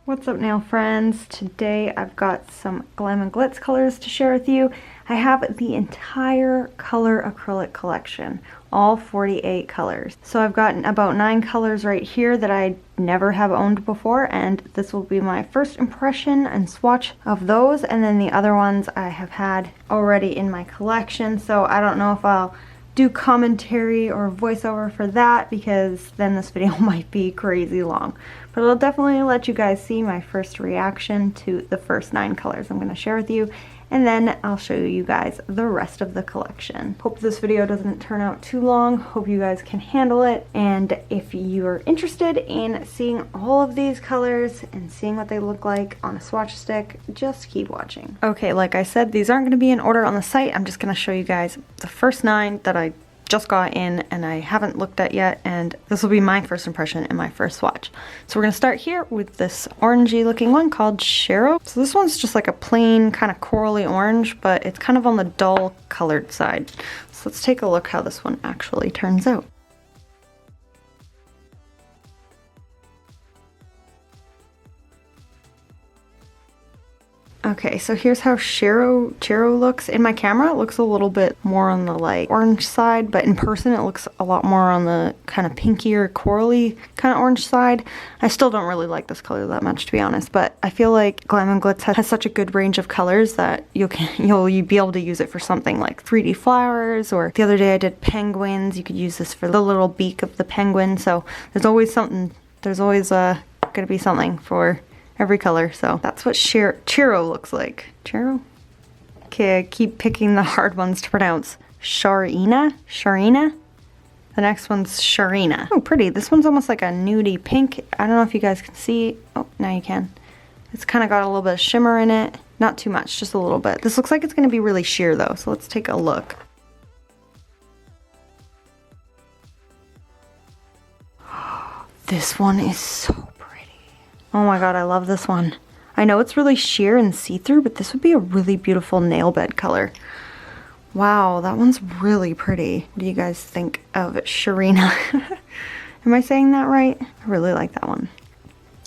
What's up nail friends? Today I've got some Glam and Glitz colors to share with you. I have the entire color acrylic collection, all 48 colors. So I've got about 9 colors right here that I never have owned before, and this will be my first impression and swatch of those, and then the other ones I have had already in my collection, so I don't know if I'll do commentary or voiceover for that because then this video might be crazy long. But I'll definitely let you guys see my first reaction to the first 9 colors I'm going to share with you, and then I'll show you guys the rest of the collection. Hope this video doesn't turn out too long. Hope you guys can handle it. And if you're interested in seeing all of these colors and seeing what they look like on a swatch stick, just keep watching. Okay, like I said, these aren't going to be in order on the site. I'm just going to show you guys the first 9 that I just got in and I haven't looked at yet, and this will be my first impression and my first swatch. So we're gonna start here with this orangey looking one called Shero. So this one's just like a plain kind of corally orange, but it's kind of on the dull colored side. So let's take a look how this one actually turns out. Okay, so here's how Shero looks. In my camera, it looks a little bit more on the like orange side, but in person it looks a lot more on the kind of pinkier, corally kind of orange side. I still don't really like this color that much, to be honest, but I feel like Glam and Glitz has such a good range of colors that you'll be able to use it for something like 3D flowers, or the other day I did penguins. You could use this for the little beak of the penguin, so there's always something, gonna be something for every color. So that's what Shero looks like. Shero? Okay, I keep picking the hard ones to pronounce. Sharina? The next one's Sharina. Oh, pretty. This one's almost like a nudie pink. I don't know if you guys can see. Oh, now you can. It's kind of got a little bit of shimmer in it. Not too much, just a little bit. This looks like it's going to be really sheer though, so let's take a look. This one is so oh my god, I love this one. I know it's really sheer and see-through, but this would be a really beautiful nail bed color. Wow, that one's really pretty. What do you guys think of Sharina? Am I saying that right? I really like that one.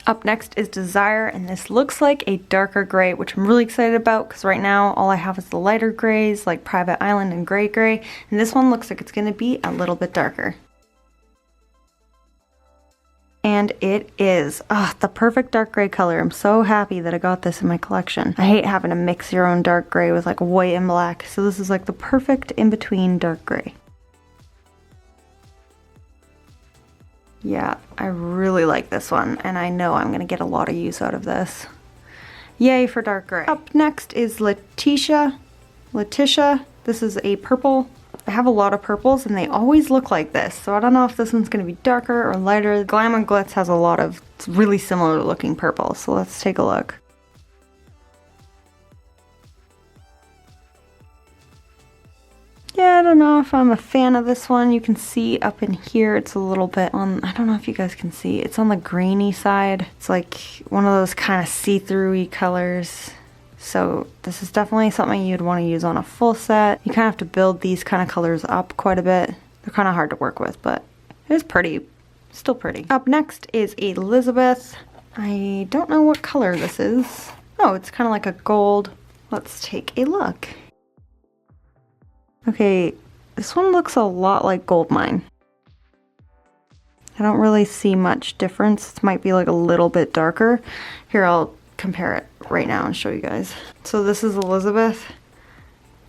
Up next is Desire, and this looks like a darker gray, which I'm really excited about because right now all I have is the lighter grays like Private Island and Gray, and this one looks like it's going to be a little bit darker. And it is the perfect dark gray color. I'm so happy that I got this in my collection. I hate having to mix your own dark gray with like white and black, so this is like the perfect in-between dark gray. Yeah, I really like this one, and I know I'm gonna get a lot of use out of this. Yay for dark gray. Up next is Letitia. This is a purple. I have a lot of purples and they always look like this, so I don't know if this one's going to be darker or lighter. Glam and Glitz has a lot of really similar looking purples, so let's take a look. Yeah, I don't know if I'm a fan of this one. You can see up in here it's a little bit on, I don't know if you guys can see, it's on the grainy side. It's like one of those kind of see-through-y colors. So this is definitely something you'd want to use on a full set. You kind of have to build these kind of colors up quite a bit. They're kind of hard to work with, but it is pretty, still pretty. Up next is Elizabeth. I don't know what color this is. Oh, it's kind of like a gold. Let's take a look. Okay, this one looks a lot like Gold Mine. I don't really see much difference. It might be like a little bit darker. Here, I'll compare it right now and show you guys. So this is Elizabeth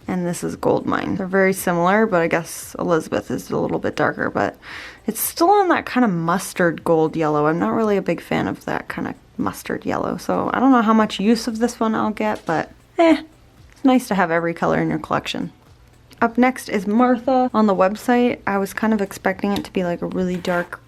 and this is Gold Mine. They're very similar, but I guess Elizabeth is a little bit darker, but it's still on that kind of mustard gold yellow. I'm not really a big fan of that kind of mustard yellow, so I don't know how much use of this one I'll get, but it's nice to have every color in your collection. Up next is Martha. On the website, I was kind of expecting it to be like a really dark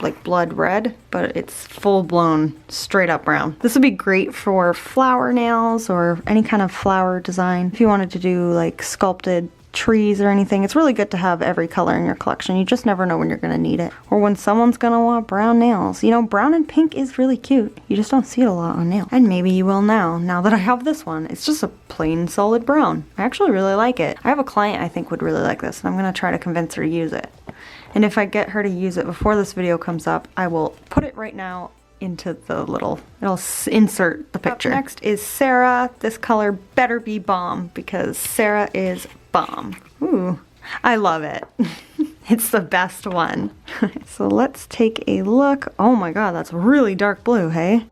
like blood red, but it's full-blown straight up brown. This would be great for flower nails or any kind of flower design. If you wanted to do like sculpted trees or anything, it's really good to have every color in your collection. You just never know when you're gonna need it or when someone's gonna want brown nails. You know, brown and pink is really cute. You just don't see it a lot on nails. And maybe you will now that I have this one. It's just a plain solid brown. I actually really like it. I have a client I think would really like this, and I'm gonna try to convince her to use it. And if I get her to use it before this video comes up, I will put it right now into the little, it'll insert the picture. Up next is Sarah. This color better be bomb because Sarah is bomb. Ooh, I love it. It's the best one. So let's take a look. Oh my god, that's really dark blue, hey?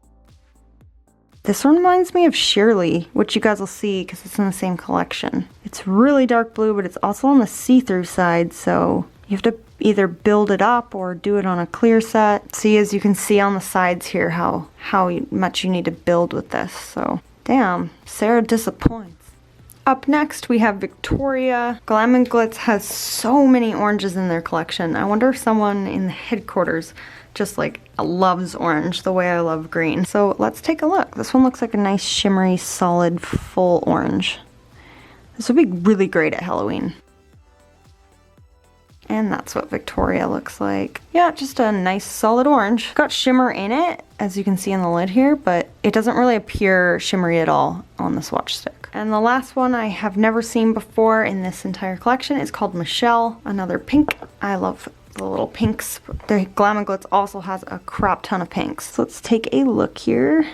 This one reminds me of Shirley, which you guys will see because it's in the same collection. It's really dark blue, but it's also on the see-through side, so you have to either build it up or do it on a clear set. See, as you can see on the sides here, how much you need to build with this. So, damn, Sarah disappoints. Up next, we have Victoria. Glam and Glitz has so many oranges in their collection. I wonder if someone in the headquarters just like loves orange the way I love green. So let's take a look. This one looks like a nice shimmery, solid, full orange. This would be really great at Halloween. And that's what Victoria looks like. Yeah, just a nice solid orange. Got shimmer in it, as you can see on the lid here, but it doesn't really appear shimmery at all on the swatch stick. And the last one I have never seen before in this entire collection is called Michelle, another pink. I love the little pinks. The Glam and Glitz also has a crap ton of pinks. So let's take a look here.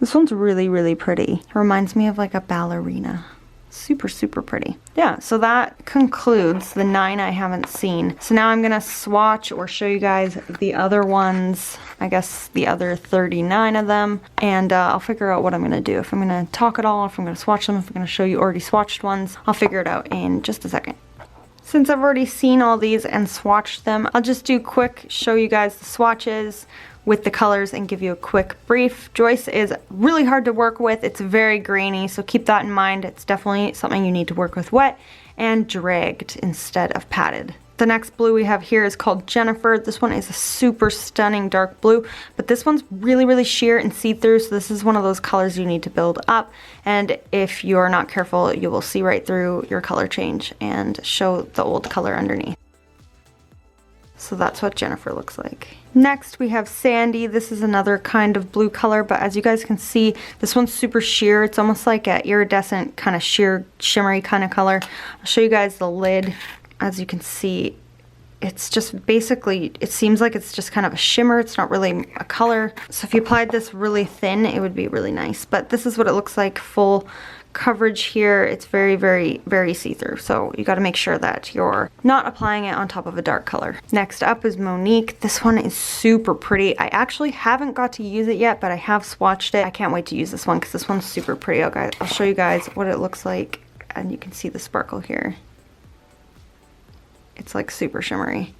This one's really, really pretty. It reminds me of like a ballerina. Super, super pretty. Yeah, so that concludes the 9 I haven't seen. So now I'm gonna swatch or show you guys the other ones, I guess the other 39 of them, and I'll figure out what I'm gonna do. If I'm gonna talk at all, if I'm gonna swatch them, if I'm gonna show you already swatched ones, I'll figure it out in just a second. Since I've already seen all these and swatched them, I'll just do quick, show you guys the swatches with the colors and give you a quick brief. Joyce is really hard to work with. It's very grainy, so keep that in mind. It's definitely something you need to work with wet and dragged instead of patted. The next blue we have here is called Jennifer. This one is a super stunning dark blue, but this one's really, really sheer and see-through, so this is one of those colors you need to build up, and if you're not careful, you will see right through your color change and show the old color underneath. So that's what Jennifer looks like. Next we have Sandy. This is another kind of blue color, but as you guys can see, this one's super sheer. It's almost like an iridescent kind of sheer, shimmery kind of color. I'll show you guys the lid. As you can see, it's just basically, it seems like it's just kind of a shimmer. It's not really a color. So if you applied this really thin, it would be really nice. But this is what it looks like, full coverage here. It's very, very, very see-through. So you got to make sure that you're not applying it on top of a dark color. Next up is Monique. This one is super pretty. I actually haven't got to use it yet, but I have swatched it. I can't wait to use this one because this one's super pretty. I'll show you guys what it looks like, and you can see the sparkle here. It's like super shimmery.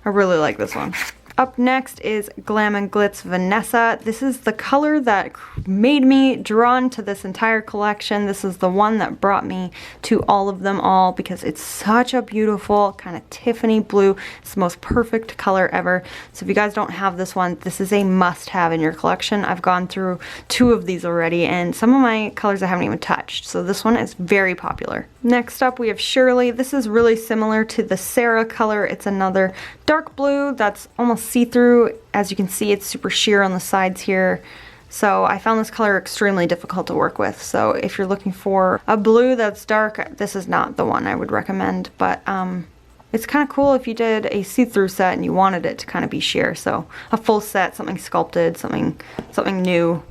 I really like this one. Up next is Glam and Glitz Vanessa. This is the color that made me drawn to this entire collection. This is the one that brought me to all of them all because it's such a beautiful kind of Tiffany blue. It's the most perfect color ever. So if you guys don't have this one, this is a must-have in your collection. I've gone through 2 of these already, and some of my colors I haven't even touched. So this one is very popular. Next up we have Shirley. This is really similar to the Sarah color. It's another dark blue that's almost see-through. As you can see, it's super sheer on the sides here. So I found this color extremely difficult to work with. So if you're looking for a blue that's dark, this is not the one I would recommend. But it's kind of cool if you did a see-through set and you wanted it to kind of be sheer. So a full set, something sculpted, something new,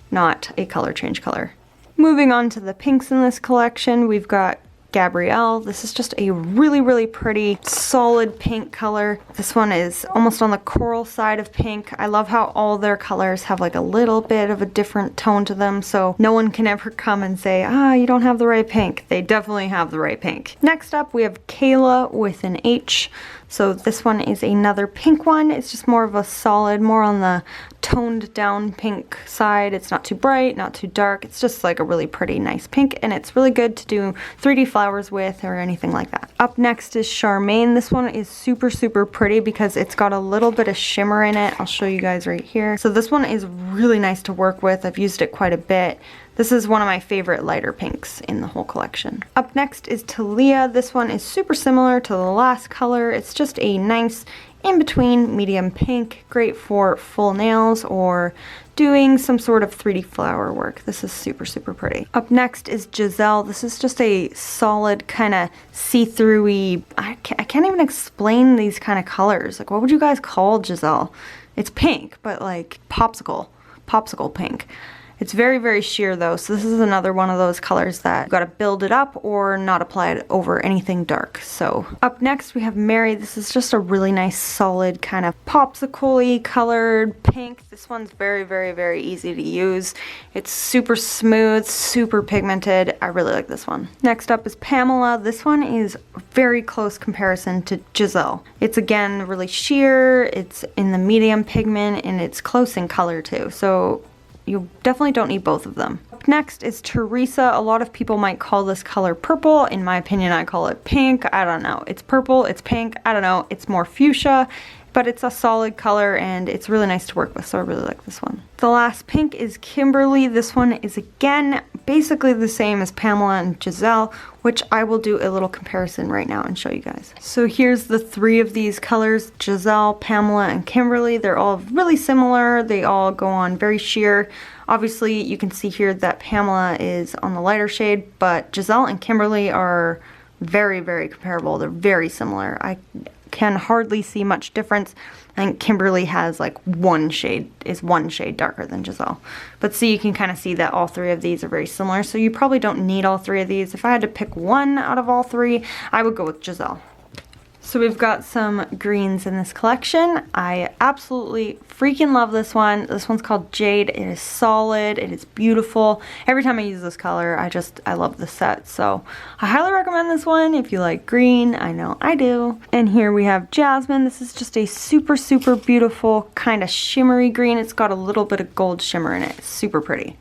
not a color change color. Moving on to the pinks in this collection, we've got Gabrielle. This is just a really, really pretty, solid pink color. This one is almost on the coral side of pink. I love how all their colors have like a little bit of a different tone to them, so no one can ever come and say, you don't have the right pink. They definitely have the right pink. Next up, we have Kayla with an H. So this one is another pink one. It's just more of a solid, more on the toned down pink side. It's not too bright, not too dark. It's just like a really pretty, nice pink, and it's really good to do 3D flowers with or anything like that. Up next is Charmaine. This one is super, super pretty because it's got a little bit of shimmer in it. I'll show you guys right here. So this one is really nice to work with. I've used it quite a bit. This is one of my favorite lighter pinks in the whole collection. Up next is Talia. This one is super similar to the last color. It's just a nice, in between medium pink, great for full nails or doing some sort of 3D flower work. This is super, super pretty. Up next is Giselle. This is just a solid kind of see-through-y, I can't even explain these kind of colors. Like, what would you guys call Giselle? It's pink, but like popsicle pink. It's very, very sheer though, so this is another one of those colors that you gotta build it up or not apply it over anything dark. So up next we have Mary. This is just a really nice solid kind of popsicle-y colored pink. This one's very, very, very easy to use. It's super smooth, super pigmented. I really like this one. Next up is Pamela. This one is very close comparison to Giselle. It's again really sheer, it's in the medium pigment, and it's close in color too. So you definitely don't need both of them. Up next is Teresa. A lot of people might call this color purple. In my opinion, I call it pink. I don't know. It's purple, it's pink, I don't know. It's more fuchsia, but it's a solid color and it's really nice to work with, so I really like this one. The last pink is Kimberly. This one is again basically the same as Pamela and Giselle, which I will do a little comparison right now and show you guys. So here's the three of these colors, Giselle, Pamela, and Kimberly. They're all really similar. They all go on very sheer. Obviously you can see here that Pamela is on the lighter shade, but Giselle and Kimberly are very, very comparable. They're very similar. I can hardly see much difference. I think Kimberly has like one shade darker than Giselle. But see, you can kind of see that all three of these are very similar, so you probably don't need all three of these. If I had to pick one out of all three, I would go with Giselle. So we've got some greens in this collection. I absolutely freaking love this one. This one's called Jade. It is solid, it is beautiful. Every time I use this color, I love the set. So I highly recommend this one if you like green. I know I do. And here we have Jasmine. This is just a super, super beautiful kind of shimmery green. It's got a little bit of gold shimmer in it. It's super pretty.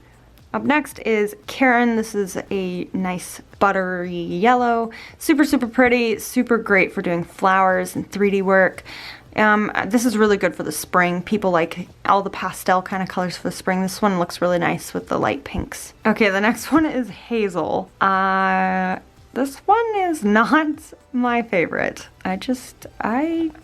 Up next is Karen. This is a nice buttery yellow. Super, super pretty, super great for doing flowers and 3D work. This is really good for the spring. People like all the pastel kind of colors for the spring. This one looks really nice with the light pinks. Okay, the next one is Hazel. This one is not my favorite. I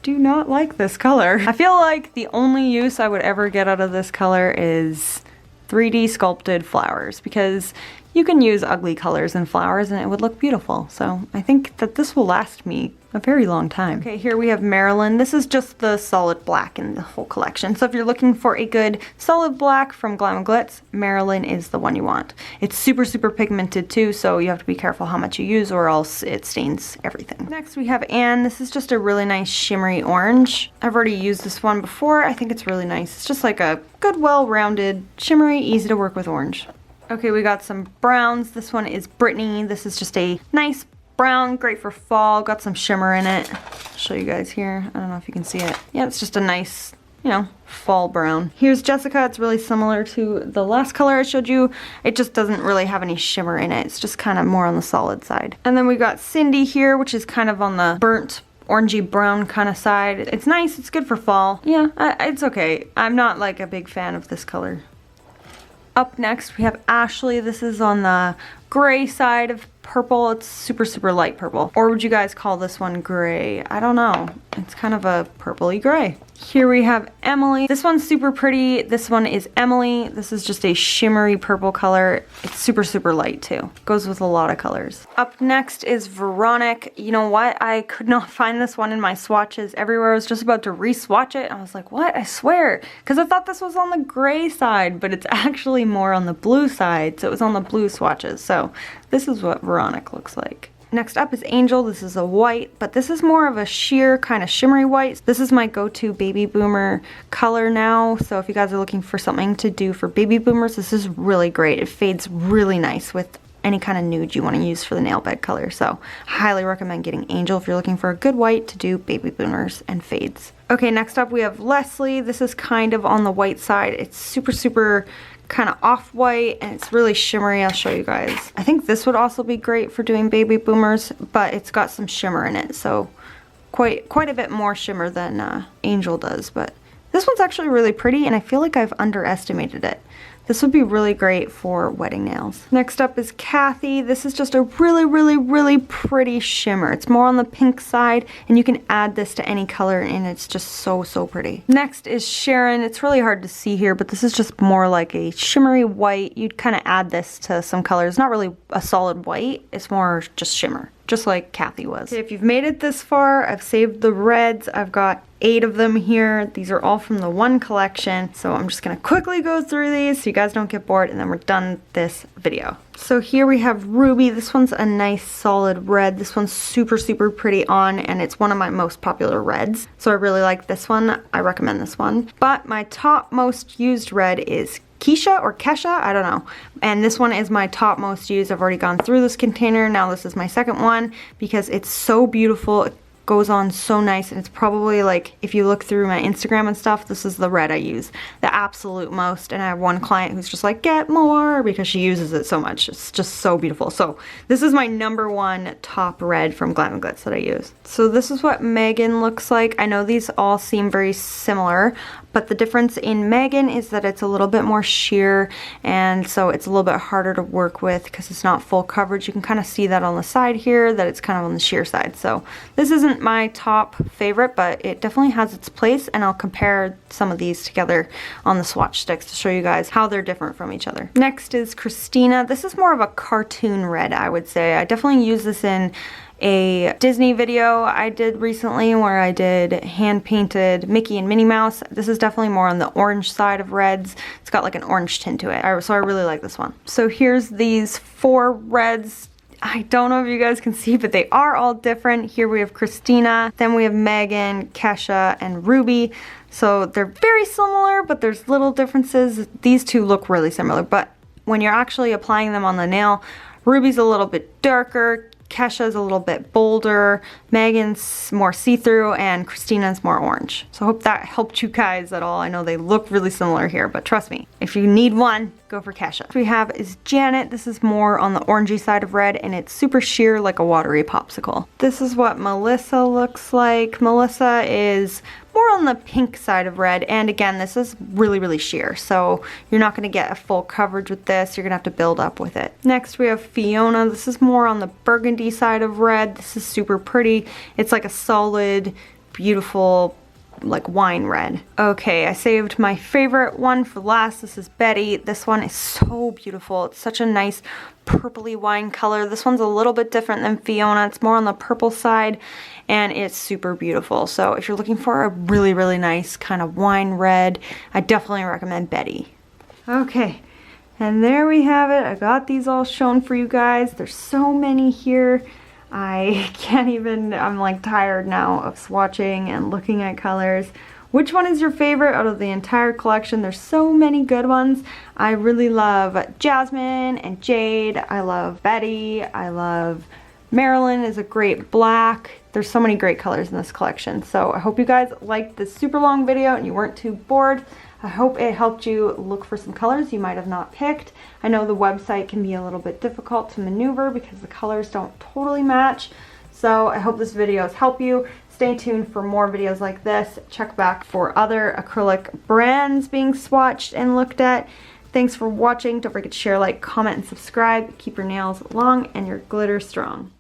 do not like this color. I feel like the only use I would ever get out of this color is 3D sculpted flowers, because you can use ugly colors in flowers and it would look beautiful. So I think that this will last me a very long time. Okay, here we have Marilyn. This is just the solid black in the whole collection. So if you're looking for a good solid black from Glam and Glits, Marilyn is the one you want. It's super, super pigmented too, so you have to be careful how much you use or else it stains everything. Next we have Anne. This is just a really nice shimmery orange. I've already used this one before. I think it's really nice. It's just like a good, well-rounded, shimmery, easy to work with orange. Okay, we got some browns. This one is Brittany. This is just a nice brown, great for fall. Got some shimmer in it. I'll show you guys here. I don't know if you can see it. Yeah, it's just a nice, you know, fall brown. Here's Jessica. It's really similar to the last color I showed you. It just doesn't really have any shimmer in it. It's just kind of more on the solid side. And then we got Cindy here, which is kind of on the burnt orangey brown kind of side. It's nice. It's good for fall. Yeah, it's okay. I'm not like a big fan of this color. Up next we have Ashley. This is on the gray side of purple. It's super, super light purple. Or would you guys call this one gray? I don't know. It's kind of a purpley gray. Here we have Emily. This one's super pretty. This one is Emily. This is just a shimmery purple color. It's super, super light too. Goes with a lot of colors. Up next is Veronic. You know what? I could not find this one in my swatches everywhere. I was just about to re-swatch it. I was like, what? I swear. Because I thought this was on the gray side, but it's actually more on the blue side. So it was on the blue swatches. So this is what Veronic looks like. Next up is Angel. This is a white, but this is more of a sheer kind of shimmery white. This is my go-to baby boomer color now. So if you guys are looking for something to do for baby boomers, this is really great. It fades really nice with any kind of nude you want to use for the nail bed color. So highly recommend getting Angel if you're looking for a good white to do baby boomers and fades. Okay, next up we have Leslie. This is kind of on the white side. It's super, super kind of off-white and it's really shimmery. I'll show you guys. I think this would also be great for doing baby boomers, but it's got some shimmer in it, so quite a bit more shimmer than Angel does. But this one's actually really pretty and I feel like I've underestimated it. This would be really great for wedding nails. Next up is Kathy. This is just a really pretty shimmer. It's more on the pink side, and you can add this to any color, and it's just so pretty. Next is Sharon. It's really hard to see here, but this is just more like a shimmery white. You'd kind of add this to some colors. Not really a solid white. It's more just shimmer, just like Kathy was. Okay, if you've made it this far, I've saved the reds. I've got 8 of them here. These are all from the one collection. So I'm just gonna quickly go through these so you guys don't get bored, and then we're done with this video. So here we have Ruby. This one's a nice solid red. This one's super pretty on, and it's one of my most popular reds. So I really like this one. I recommend this one. But my top most used red is Keisha or Kesha, I don't know. And this one is my top most used. I've already gone through this container. Now this is my second one because it's so beautiful. It goes on so nice, and it's probably like, if you look through my Instagram and stuff, this is the red I use the absolute most. And I have one client who's just like, get more, because she uses it so much. It's just so beautiful. So this is my #1 top red from Glam Glitz that I use. So this is what Megan looks like. I know these all seem very similar, but the difference in Megan is that it's a little bit more sheer, and so it's a little bit harder to work with because it's not full coverage. You can kind of see that on the side here, that it's kind of on the sheer side. So this isn't my top favorite, but it definitely has its place, and I'll compare some of these together on the swatch sticks to show you guys how they're different from each other. Next is Christina. This is more of a cartoon red, I would say. I definitely use this in a Disney video I did recently where I did hand-painted Mickey and Minnie Mouse. This is definitely more on the orange side of reds. It's got like an orange tint to it, so I really like this one. So here's these 4 reds. I don't know if you guys can see, but they are all different. Here we have Christina, then we have Megan, Kesha, and Ruby. So they're very similar, but there's little differences. These two look really similar, but when you're actually applying them on the nail, Ruby's a little bit darker, Kesha's a little bit bolder, Megan's more see-through, and Christina's more orange. So I hope that helped you guys at all. I know they look really similar here, but trust me, if you need one, go for Kesha. What we have is Janet. This is more on the orangey side of red, and it's super sheer like a watery popsicle. This is what Melissa looks like. Melissa is more on the pink side of red, and again, this is really sheer, so you're not going to get a full coverage with this. You're going to have to build up with it. Next we have Fiona. This is more on the burgundy side of red. This is super pretty. It's like a solid, beautiful, like wine red. Okay, I saved my favorite one for last. This is Betty. This one is so beautiful. It's such a nice purpley wine color. This one's a little bit different than Fiona. It's more on the purple side, and it's super beautiful. So if you're looking for a really nice kind of wine red, I definitely recommend Betty. Okay, and there we have it. I got these all shown for you guys. There's so many here. I can't even, I'm like tired now of swatching and looking at colors. Which one is your favorite out of the entire collection? There's so many good ones. I really love Jasmine and Jade. I love Betty. I love Marilyn is a great black. There's so many great colors in this collection. So I hope you guys liked this super long video and you weren't too bored. I hope it helped you look for some colors you might have not picked. I know the website can be a little bit difficult to maneuver because the colors don't totally match. So I hope this video has helped you. Stay tuned for more videos like this. Check back for other acrylic brands being swatched and looked at. Thanks for watching. Don't forget to share, like, comment, and subscribe. Keep your nails long and your glitter strong.